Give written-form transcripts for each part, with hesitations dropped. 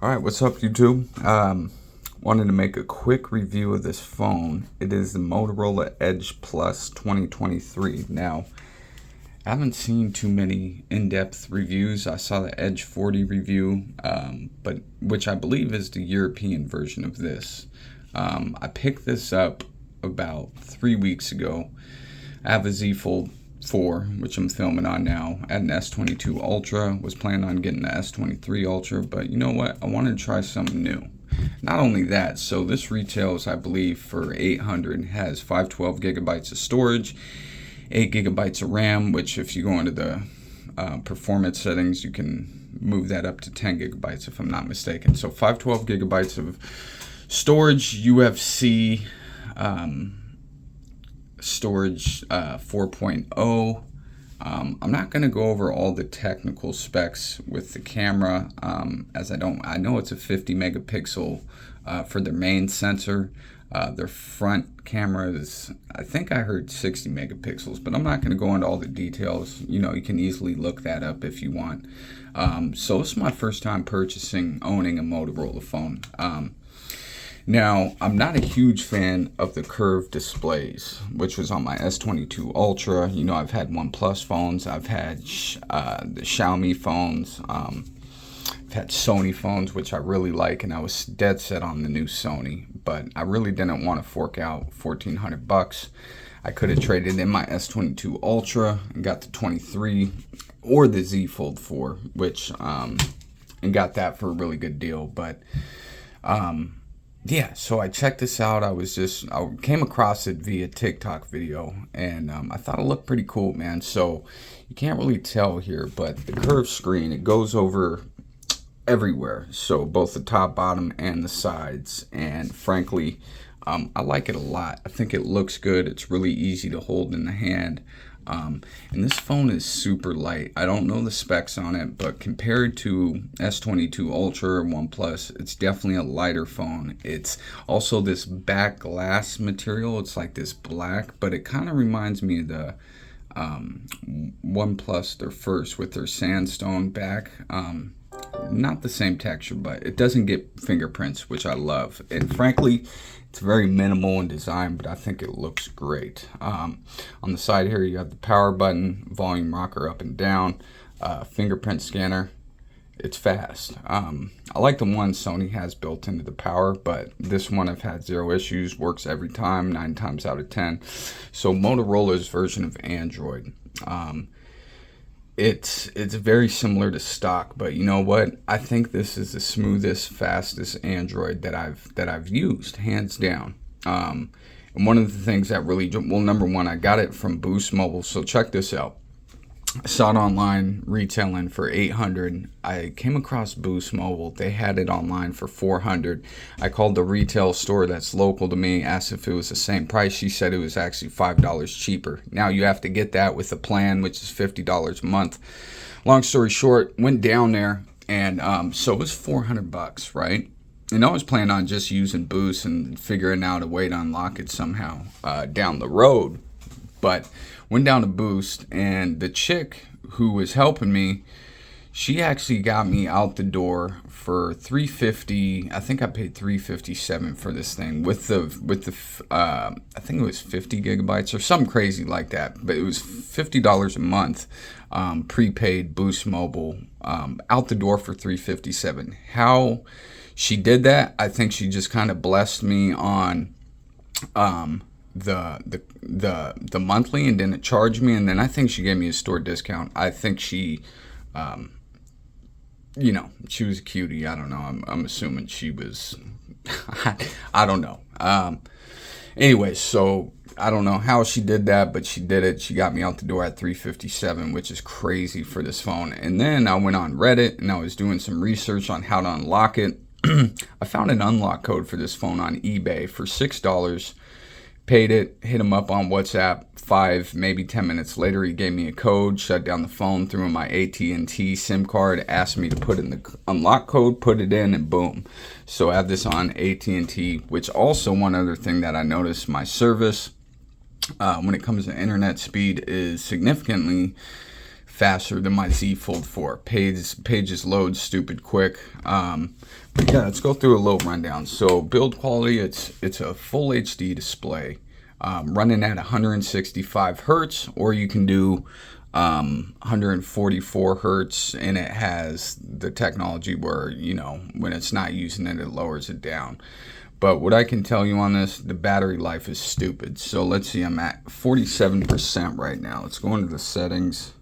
Alright, what's up YouTube? Wanted to make a quick review of this phone. It is the Motorola Edge Plus 2023. Now, I haven't seen too many in-depth reviews. I saw the Edge 40 review, but which I believe is the European version of this. I picked this up about 3 weeks ago. I have a Z Fold 4, which I'm filming on now. I had an S22 Ultra, was planning on getting the S23 Ultra, but you know what? I wanted to try something new. Not only that, so this retails, I believe, for $800, has 512 gigabytes of storage, 8 gigabytes of RAM, which if you go into the performance settings, you can move that up to 10 gigabytes if I'm not mistaken. So 512 gigabytes of storage, UFC storage 4.0. I'm not going to go over all the technical specs with the camera, as I know it's a 50 megapixel for their main sensor. Their front camera is, I think I heard 60 megapixels, but I'm not going to go into all the details. You know, you can easily look that up if you want. So this is my first time owning a Motorola phone. Now, I'm not a huge fan of the curved displays, which was on my S22 Ultra. You know, I've had OnePlus phones, I've had the Xiaomi phones, I've had Sony phones, which I really like, and I was dead set on the new Sony, but I really didn't want to fork out $1,400. I could have traded in my S22 Ultra and got the 23 or the Z Fold 4, which and got that for a really good deal. But yeah, so I checked this out. I came across it via TikTok video, and I thought it looked pretty cool, man. So you can't really tell here, but the curved screen, it goes over everywhere. So both the top, bottom, and the sides. And frankly, I like it a lot. I think it looks good. It's really easy to hold in the hand. And this phone is super light. I don't know the specs on it, but compared to S22 Ultra or OnePlus, it's definitely a lighter phone. It's also this back glass material. It's like this black, but it kind of reminds me of the OnePlus, their first, with their sandstone back. Not the same texture, but it doesn't get fingerprints, which I love. And frankly, it's very minimal in design, but I think it looks great. On the side here, you have the power button, volume rocker up and down, fingerprint scanner. It's fast. I like the one Sony has built into the power, but this one I've had zero issues, works every time, 9 times out of 10. So Motorola's version of Android. It's very similar to stock, but you know what? I think this is the smoothest, fastest Android that I've used, hands down. And one of the things that really, well, number one, I got it from Boost Mobile. So check this out. I saw it online retailing for $800. I came across Boost Mobile. They had it online for $400. I called the retail store that's local to me, asked if it was the same price. She said it was actually $5 cheaper. Now you have to get that with a plan, which is $50 a month. Long story short, went down there, and so it was $400, right? And I was planning on just using Boost and figuring out a way to unlock it somehow down the road. But went down to Boost, and the chick who was helping me, she actually got me out the door for $350. I think I paid $357 for this thing with the I think it was 50 gigabytes or something crazy like that. But it was $50 a month, prepaid Boost Mobile, out the door for $357. How she did that? I think she just kind of blessed me on the monthly and didn't charge me, and then I think she gave me a store discount. I think she you know, she was a cutie. I don't know. I'm assuming she was I don't know. Anyway, so I don't know how she did that, but she did it. She got me out the door at $357, which is crazy for this phone. And then I went on Reddit and I was doing some research on how to unlock it. I found an unlock code for this phone on eBay for $6. Paid it, hit him up on WhatsApp. 5, maybe 10 minutes later, he gave me a code, shut down the phone, threw in my AT&T SIM card, asked me to put in the unlock code, put it in, and boom. So I have this on AT&T, which also one other thing that I noticed, my service, when it comes to internet speed, is significantly faster than my Z Fold 4. Pages load stupid quick. But yeah, let's go through a little rundown. So build quality, it's a full HD display, running at 165 hertz, or you can do 144 hertz, and it has the technology where, you know, when it's not using it, it lowers it down. But what I can tell you on this, the battery life is stupid. So let's see, I'm at 47% right now. Let's go into the settings.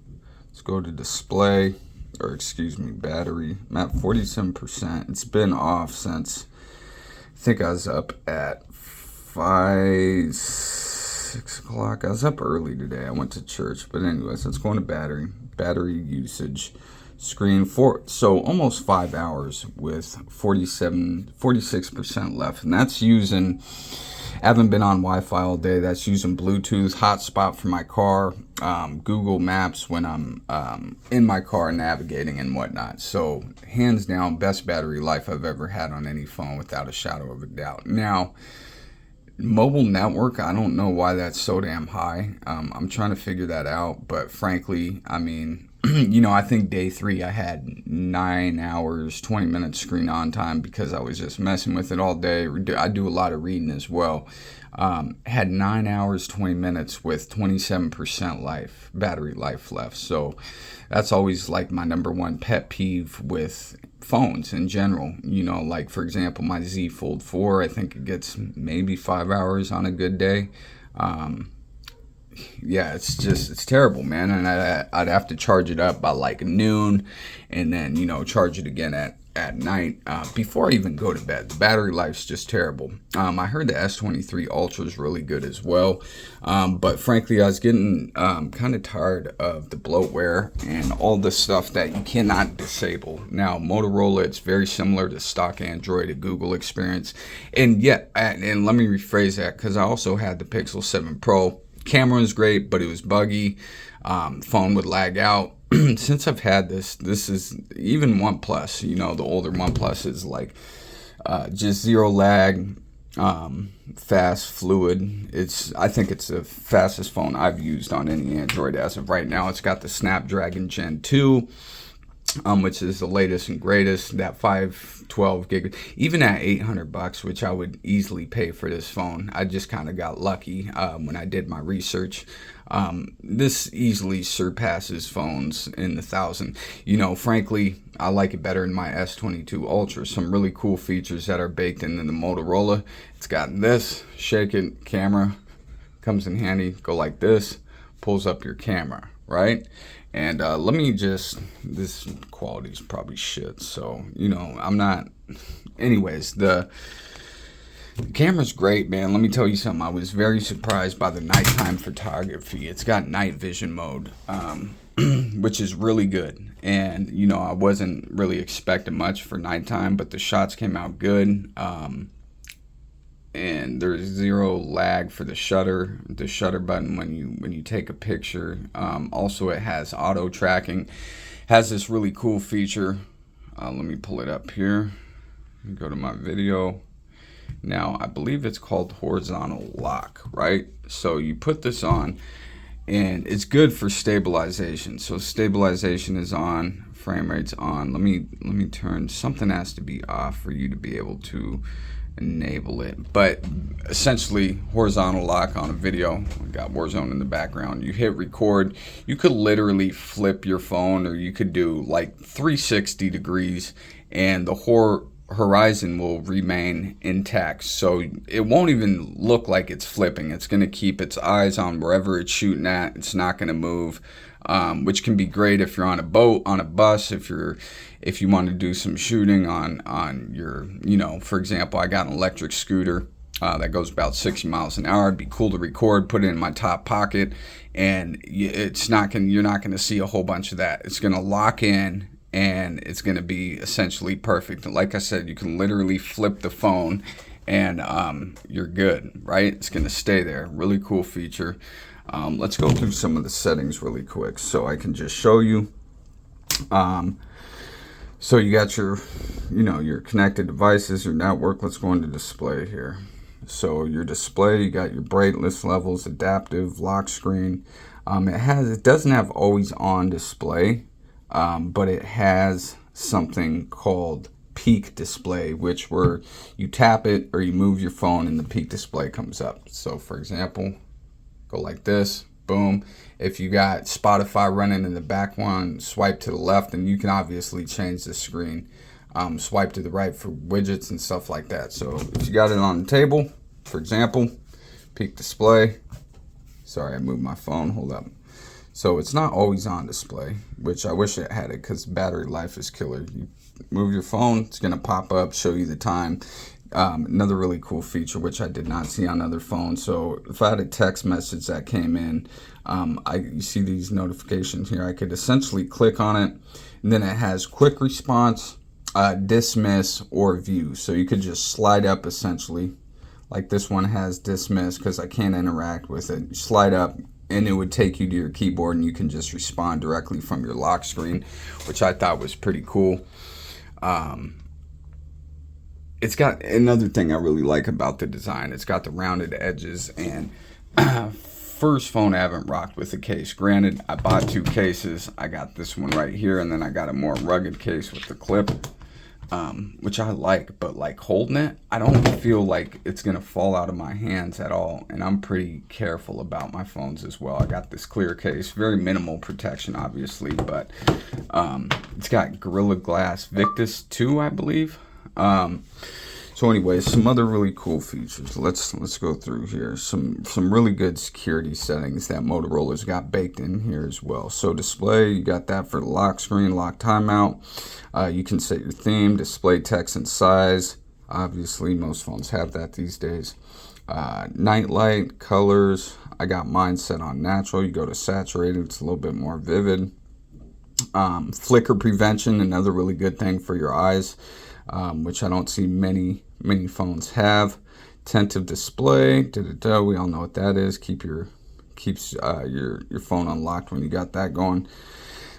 Let's go to display, or excuse me, battery. I'm at 47%. It's been off since, I think I was up at 6 o'clock. I was up early today. I went to church. But anyways, let's go into battery usage. Screen so almost 5 hours with 46% left, and that's using, I haven't been on Wi-Fi all day. That's using Bluetooth hotspot for my car, Google Maps when I'm in my car navigating and whatnot. So hands down, best battery life I've ever had on any phone, without a shadow of a doubt. Now, mobile network, I don't know why that's so damn high. I'm trying to figure that out, but frankly, I mean, you know, I think day 3 I had 9 hours, 20 minutes screen on time because I was just messing with it all day. I do a lot of reading as well. Had 9 hours, 20 minutes with 27% battery life left. So that's always like my number one pet peeve with phones in general. You know, like for example, my Z Fold 4, I think it gets maybe 5 hours on a good day. Yeah, it's terrible, man. And I'd have to charge it up by like noon, and then, you know, charge it again at night before I even go to bed. The battery life's just terrible. I heard the S23 Ultra is really good as well, but frankly, I was getting kind of tired of the bloatware and all the stuff that you cannot disable. Now, Motorola, it's very similar to stock Android, a Google experience, and yet, and let me rephrase that, because I also had the Pixel 7 Pro. Camera was great, but it was buggy. Phone would lag out. Since I've had this is even OnePlus, you know, the older OnePlus is like just zero lag, fast, fluid. I think it's the fastest phone I've used on any Android as of right now. It's got the Snapdragon Gen 2, which is the latest and greatest, that 512 gig, even at $800, which I would easily pay for this phone. I just kind of got lucky when I did my research. This easily surpasses phones in the thousand. You know, frankly, I like it better than my S22 Ultra. Some really cool features that are baked into the Motorola. It's got this, shake it, camera, comes in handy, go like this, pulls up your camera, right? And let me just, this quality's probably shit, so, you know, I'm not, anyways, the camera's great, man. Let me tell you something. I was very surprised by the nighttime photography. It's got night vision mode, which is really good. And, you know, I wasn't really expecting much for nighttime, but the shots came out good. And there's zero lag for the shutter button when you take a picture. Also, it has auto tracking. Has this really cool feature. Let me pull it up here. Go to my video. Now, I believe it's called horizontal lock, right? So you put this on, and it's good for stabilization. So stabilization is on, frame rate's on. Let me turn, something has to be off for you to be able to enable it. But essentially, horizontal lock on a video. We got Warzone in the background. You hit record. You could literally flip your phone, or you could do like 360 degrees, and the horizon will remain intact. So it won't even look like it's flipping. It's going to keep its eyes on wherever it's shooting at. It's not going to move, which can be great if you're on a boat, on a bus, if you want to do some shooting on your, you know, for example, I got an electric scooter that goes about 60 miles an hour. It'd be cool to record, put it in my top pocket, and you're not going to see a whole bunch of that. It's going to lock in, and it's going to be essentially perfect. Like I said, you can literally flip the phone, and you're good, right? It's going to stay there. Really cool feature. Let's go through some of the settings really quick so I can just show you. So you got your, you know, your connected devices, your network. Let's go into display here. So your display, you got your brightness levels, adaptive, lock screen. It doesn't have always on display, but it has something called peak display, which where you tap it or you move your phone and the peak display comes up. So for example, go like this, boom. If you got Spotify running in the background, swipe to the left, and you can obviously change the screen. Swipe to the right for widgets and stuff like that. So if you got it on the table, for example, peak display. Sorry, I moved my phone, hold up. So it's not always on display, which I wish it had it because battery life is killer. You move your phone, it's gonna pop up, show you the time. Another really cool feature, which I did not see on other phones. So if I had a text message that came in, you see these notifications here, I could essentially click on it, and then it has quick response, dismiss, or view. So you could just slide up essentially, like this one has dismiss because I can't interact with it. You slide up, and it would take you to your keyboard, and you can just respond directly from your lock screen, which I thought was pretty cool. It's got another thing I really like about the design. It's got the rounded edges, and first phone I haven't rocked with a case. Granted, I bought 2 cases. I got this one right here, and then I got a more rugged case with the clip, which I like, but like holding it, I don't feel like it's gonna fall out of my hands at all, and I'm pretty careful about my phones as well. I got this clear case, very minimal protection obviously, but it's got Gorilla Glass Victus 2, I believe. So anyways, some other really cool features. Let's go through here. Some really good security settings that Motorola's got baked in here as well. So display, you got that for the lock screen, lock timeout. You can set your theme, display text and size. Obviously, most phones have that these days. Night light, colors. I got mine set on natural. You go to saturated, it's a little bit more vivid. Flicker prevention, another really good thing for your eyes, which I don't see many phones have. Attentive display, we all know what that is. Keeps your phone unlocked when you got that going.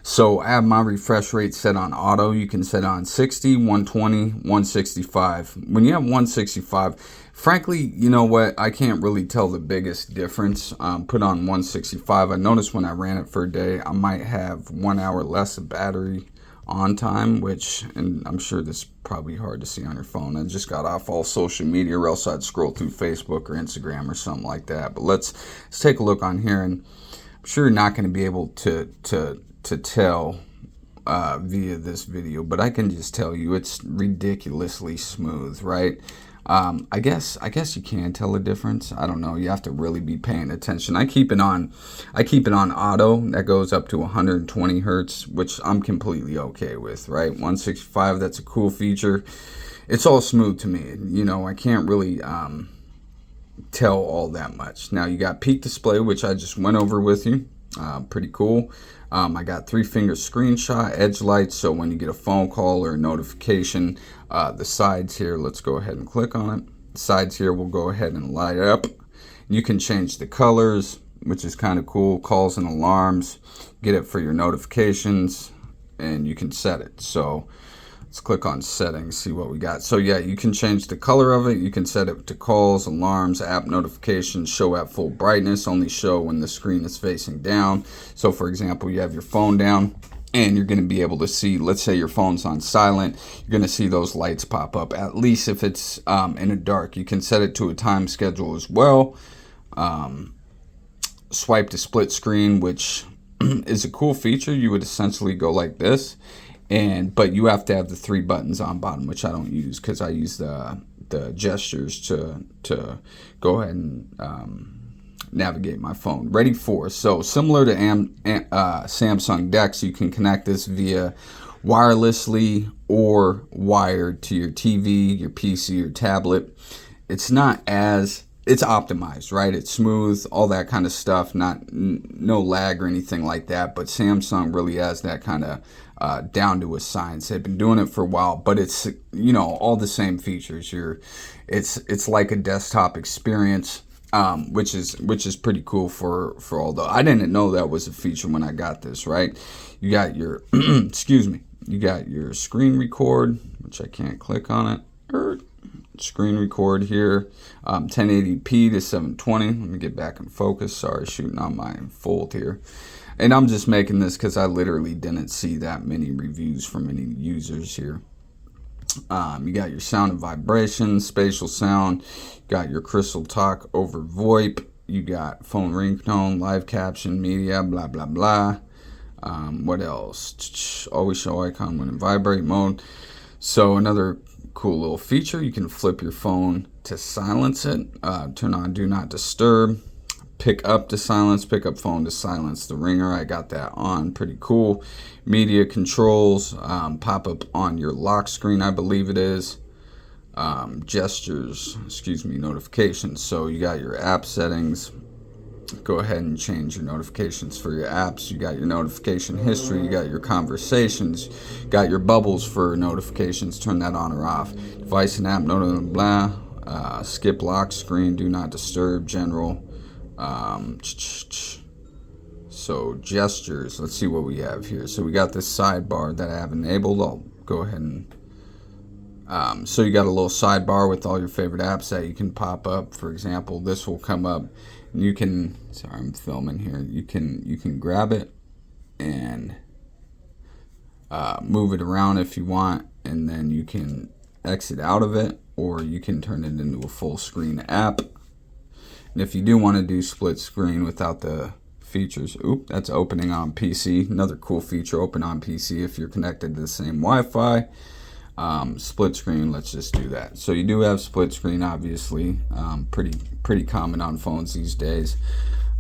So I have my refresh rate set on auto. You can set on 60, 120, 165. When you have 165, frankly, you know what? I can't really tell the biggest difference. Put on 165. I noticed when I ran it for a day, I might have 1 hour less of battery on time, which, and I'm sure this is probably hard to see on your phone. I just got off all social media, or else I'd scroll through Facebook or Instagram or something like that. But let's take a look on here, and I'm sure you're not going to be able to tell via this video, but I can just tell you it's ridiculously smooth, right? I guess you can tell a difference. I don't know. You have to really be paying attention. I keep it on auto. That goes up to 120 hertz, which I'm completely okay with, right? 165, that's a cool feature. It's all smooth to me. You know, I can't really tell all that much. Now you got peak display, which I just went over with you. Pretty cool. I got 3-finger screenshot, edge lights, so when you get a phone call or a notification, the sides here, let's go ahead and click on it. The sides here will go ahead and light up. You can change the colors, which is kind of cool. Calls and alarms, get it for your notifications, and you can set it. So let's click on settings, see what we got. So yeah, you can change the color of it. You can set it to calls, alarms, app notifications, show at full brightness, only show when the screen is facing down. So for example, you have your phone down and you're going to be able to see, let's say your phone's on silent, you're going to see those lights pop up, at least if it's in the dark. You can set it to a time schedule as well. Swipe to split screen, which is a cool feature. You would essentially go like this, but you have to have the 3 buttons on bottom, which I don't use because I use the gestures to go ahead and navigate my phone. Ready for, so similar to Samsung DeX, you can connect this via wirelessly or wired to your TV, your PC, or tablet. It's optimized, right? It's smooth, all that kind of stuff, no lag or anything like that, but Samsung really has that kind of down to a science. They've been doing it for a while, but it's, you know, all the same features. It's like a desktop experience, which is pretty cool for all the, I didn't know that was a feature when I got this, right? You got your excuse me, you got your screen record, which I can't click on it. screen record here, 1080p to 720. Let me get back in focus. Sorry, shooting on my fold here. And I'm just making this because I literally didn't see that many reviews from any users here. You got your sound and vibration, spatial sound, you got your crystal talk over VoIP, you got phone ringtone, live caption, media, blah, blah, blah. What else? Always show icon when in vibrate mode. So another cool little feature, you can flip your phone to silence it, turn on do not disturb, pick up to silence, pick up phone to silence the ringer. I got that on, pretty cool. Media controls, pop up on your lock screen, I believe it is. Gestures, notifications. So you got your app settings. Go ahead and change your notifications for your apps. You got your notification history, you got your conversations, got your bubbles for notifications, turn that on or off. Device and app, skip lock screen, do not disturb, general. So gestures, let's see what we have here. So we got this sidebar that I have enabled. I'll go ahead and so you got a little sidebar with all your favorite apps that you can pop up. For example, this will come up. You can, sorry, I'm filming here. You can grab it and move it around if you want, and then you can exit out of it, or you can turn it into a full screen app. And if you do want to do split screen without the features, that's opening on PC. Another cool feature, open on PC if you're connected to the same Wi-Fi. Split screen, let's just do that. So you do have split screen, obviously, pretty common on phones these days.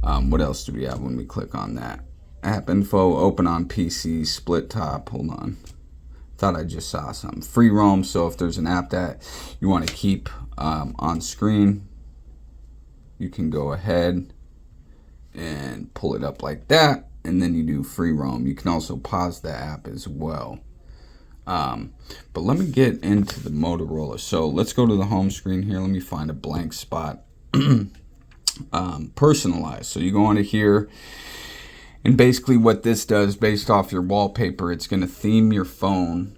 What else do we have when we click on that? App info, open on PC, split top. Hold on, thought I just saw something. Free roam. So if there's an app that you want to keep on screen, you can go ahead and pull it up like that, and then you do free roam. You can also pause the app as well. But let me get into the Motorola. So let's go to the home screen here. Let me find a blank spot. Personalize. So you go onto here, and basically what this does, based off your wallpaper, it's going to theme your phone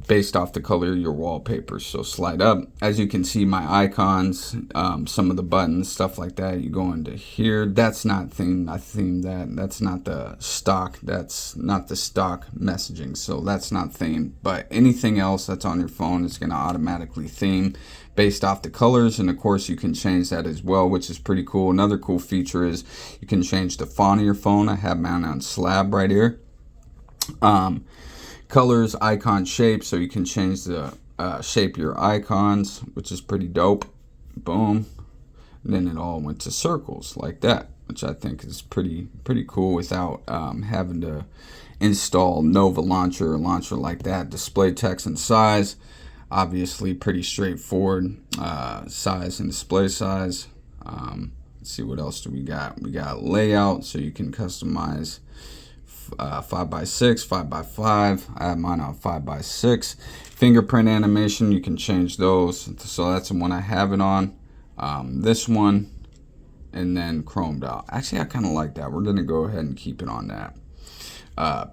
based off the color of your wallpaper. So slide up. As you can see, my icons, some of the buttons, stuff like that. You go into here. That's not themed. I themed that. That's not the stock. That's not the stock messaging. So that's not themed. But anything else that's on your phone is going to automatically theme based off the colors. And of course, you can change that as well, which is pretty cool. Another cool feature is you can change the font of your phone. I have mine on slab right here. Colors, icon shape, so you can change the shape of your icons, which is pretty dope. Boom. And then it all went to circles like that, which I think is pretty cool without having to install Nova launcher or launcher like that. Display text and size, obviously pretty straightforward. Size and display size. Let's see, what else do we got? We got layout, so you can customize 5x6, 5x5. I have mine on 5x6. Fingerprint animation, you can change those. So that's the one I have it on. This one, and then chromed out. Actually, I kind of like that. We're gonna go ahead and keep it on that.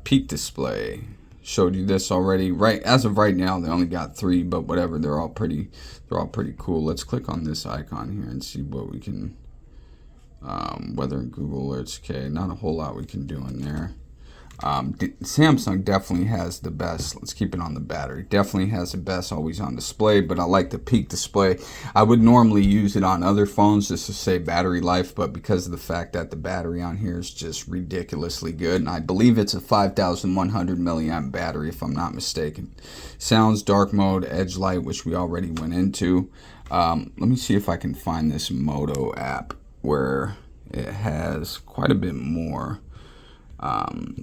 Peak display. Showed you this already. Right as of right now, they only got 3, but whatever. They're all pretty cool. Let's click on this icon here and see what we can. Weather and Google Alerts. Okay, not a whole lot we can do in there. Samsung definitely has the best. Let's keep it on the battery. Definitely has the best always on display, but I like the peak display. I would normally use it on other phones just to say battery life, but because of the fact that the battery on here is just ridiculously good, and I believe it's a 5,100 milliamp battery if I'm not mistaken. Sounds, dark mode, edge light, which we already went into. Let me see if I can find this Moto app where it has quite a bit more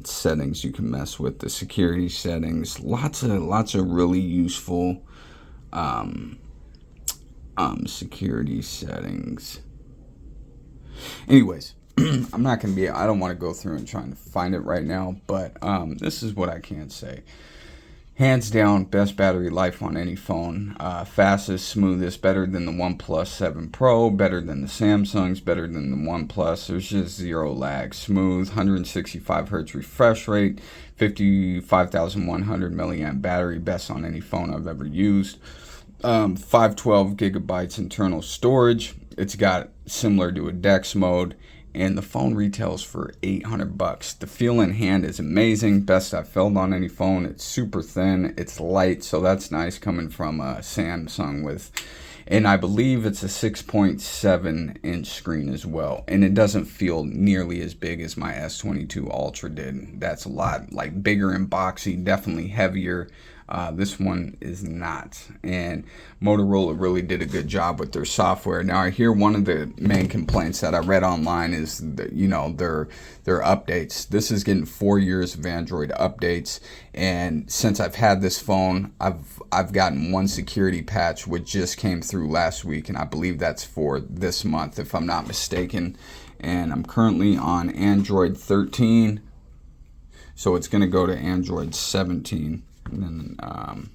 settings you can mess with. The security settings, lots of really useful security settings. Anyways, I don't want to go through and trying to find it right now, but this is what I can say. Hands down, best battery life on any phone. Fastest, smoothest, better than the OnePlus 7 Pro, better than the Samsungs, better than the OnePlus. There's just zero lag. Smooth, 165 hertz refresh rate, 55,100 milliamp battery, best on any phone I've ever used. 512 gigabytes internal storage. It's got similar to a DeX mode, and the phone retails for $800. The feel in hand is amazing. Best I've felt on any phone. It's super thin. It's light, so that's nice coming from a Samsung with, and I believe it's a 6.7 inch screen as well. And it doesn't feel nearly as big as my S22 Ultra did. That's a lot like bigger and boxy, definitely heavier. This one is not, and Motorola really did a good job with their software. Now, I hear one of the main complaints that I read online is that, their updates. This is getting 4 years of Android updates, and since I've had this phone, I've gotten one security patch which just came through last week, and I believe that's for this month, if I'm not mistaken. And I'm currently on Android 13, so it's going to go to Android 17. And then,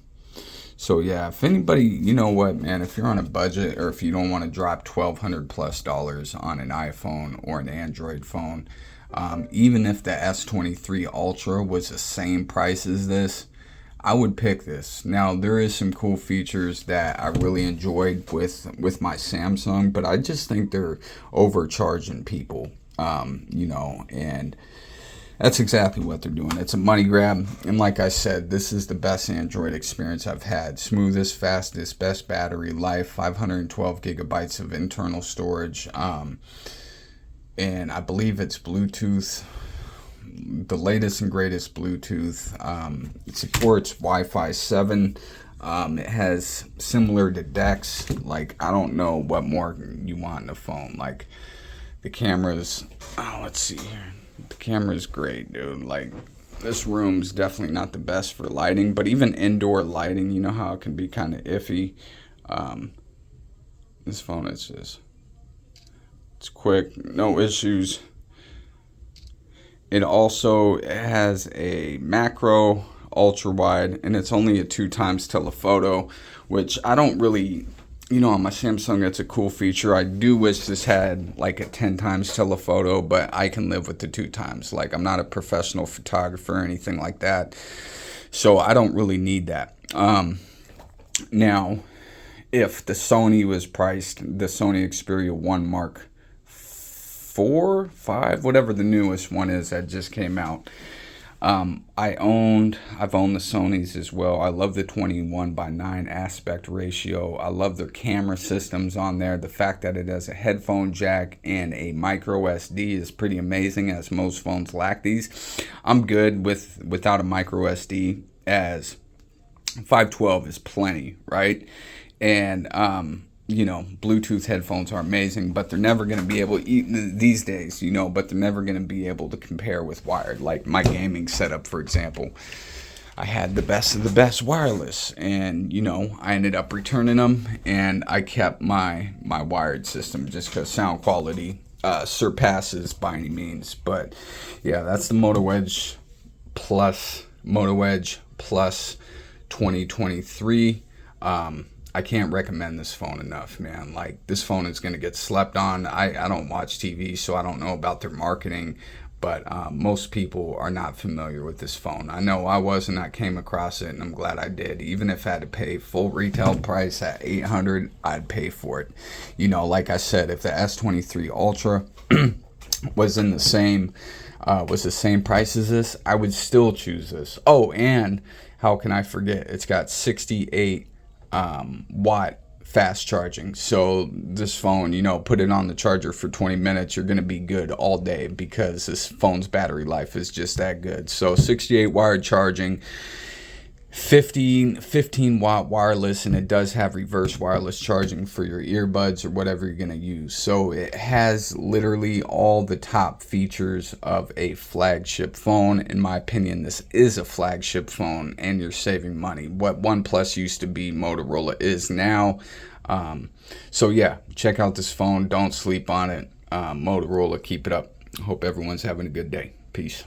so yeah, if anybody, you know what, man, if you're on a budget, or if you don't want to drop $1,200+ on an iPhone or an Android phone, even if the S23 Ultra was the same price as this, I would pick this. Now, there is some cool features that I really enjoyed with my Samsung, but I just think they're overcharging people, and that's exactly what they're doing. It's a money grab. And like I said, this is the best Android experience I've had. Smoothest, fastest, best battery life, 512 gigabytes of internal storage. And I believe it's Bluetooth, the latest and greatest Bluetooth. It supports Wi-Fi 7. It has, similar to DeX, like, I don't know what more you want in a phone. Like, the cameras, let's see here. The camera's great, dude. Like, this room's definitely not the best for lighting, but even indoor lighting, you know how it can be kind of iffy. This phone is just, it's quick, no issues. It also has a macro, ultra wide, and it's only a 2x telephoto, which I don't really, on my Samsung, it's a cool feature. I do wish this had like a 10x telephoto, but I can live with the 2x. Like, I'm not a professional photographer or anything like that, so I don't really need that. Now, if the Sony was priced, the Sony Xperia 1 Mark 4, 5, whatever the newest one is that just came out, I've owned the Sonys as well. I love the 21:9 aspect ratio. I love their camera systems on there. The fact that it has a headphone jack and a micro SD is pretty amazing, as most phones lack these. I'm good without a micro SD, as 512 is plenty, right? And Bluetooth headphones are amazing, but they're never going to be able these days, but they're never going to be able to compare with wired. Like my gaming setup, for example, I had the best of the best wireless, and I ended up returning them, and I kept my wired system just because sound quality surpasses by any means. But yeah, that's the Moto Edge Plus 2023. I can't recommend this phone enough, man. Like, this phone is going to get slept on. I don't watch TV, so I don't know about their marketing, but most people are not familiar with this phone. I know I wasn't. I came across it, and I'm glad I did. Even if I had to pay full retail price at $800, I'd pay for it. Like I said, if the S23 Ultra was in the same price as this, I would still choose this. Oh, and how can I forget? It's got 68 watt fast charging. So this phone, put it on the charger for 20 minutes, you're going to be good all day, because this phone's battery life is just that good. So 68 wired charging, 15 watt wireless, and it does have reverse wireless charging for your earbuds or whatever you're going to use. So it has literally all the top features of a flagship phone. In my opinion, this is a flagship phone, and you're saving money. What OnePlus used to be, Motorola is now. So yeah, check out this phone. Don't sleep on it. Motorola, keep it up. Hope everyone's having a good day. Peace.